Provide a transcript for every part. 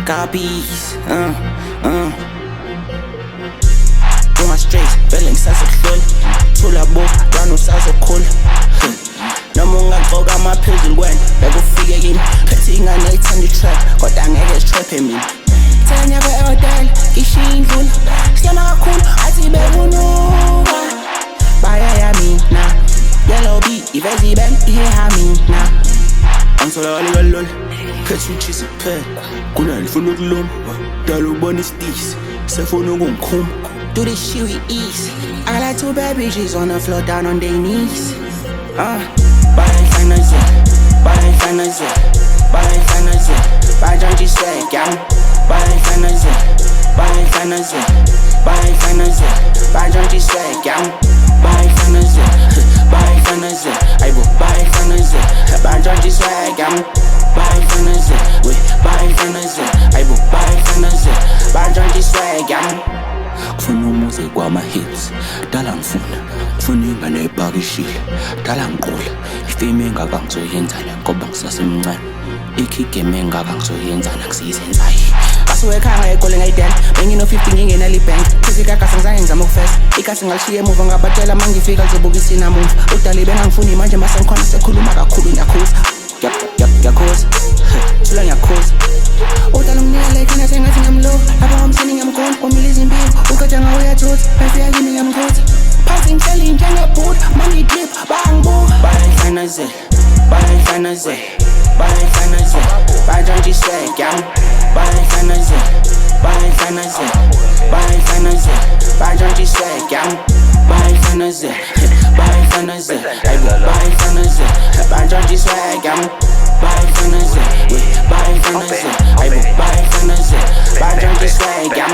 Copies, Uma straight, vele ngisazokudlula thula bo, run usazokhula noma ungagqoka amaphezulu kwena bekufike kimi phethe ingane ethanda i-trap kodwa angeke zitraphe mina thenya kwe-hotel ngishiya indlula sihlema kakhulu athi bekunuka bayaya mina yellow b iveza ibele iheha mina angitholakali kalula phethe uchisi kuphela kunalifuna ukuluma dala ubona isitisi sefuna ukungikhuma do this shit with ease. I got 2 bad bitches on the floor down on their knees. Bayayhlana ze, bayayhlana ze, bayayhlana ze, bajanji swag yam. Bayayhlana ze, bayayhlana ze, bayayhlana ze, bajanji swag yam. Bayayhlana ze, bayayhlana ze, ayibo bayayhlana ze, bajanji swag yam. Bayayhlana ze, we bayayhlana ze, ayibo bayayhlana ze, bajanji swag yam. Kufuna umuze kwama-hits, dala ngifuna ingane ebhakishile, dala ngiqula ifame engaka ngizoyenzana ngoba ngisasemncane ikhigeme engaka ngizoyenzana ngisizenzayo asuwekhanga egole ngayidela bengino-50 ngingenali bank phezikagasi ngizange ngizama ukufesa igasi ngalishiye emuva ngabatshela mangifika lizobuka isinamumva udali bengangifuni manje masengikhona sekhuluma kakhulu ngiyakhuza ngiyakhuza thula ngiyakhuza udala unginika lekhina sengathi ngiyamlo lapha ngomsini ngiyamgona komile izimpilo uqeda ngawo uyathutha befika kimi ngiyamkhutha phansi ngihleli njengebhuda mangidrip bangibuka bayayhlana ze bayayhlana ze bayayhlana ze bajanji swag yam bayayhlana ze bayayhlana ze bayayhlana ze bajanji swag yam bayayhlana ze bayayhlana ze ayibo bayayhlana ze bajanji swag yam bayayhlana ze bayayhlana ze ayibo bayayhlana ze bajanji swag yam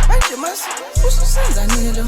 manje mas usenzanile lo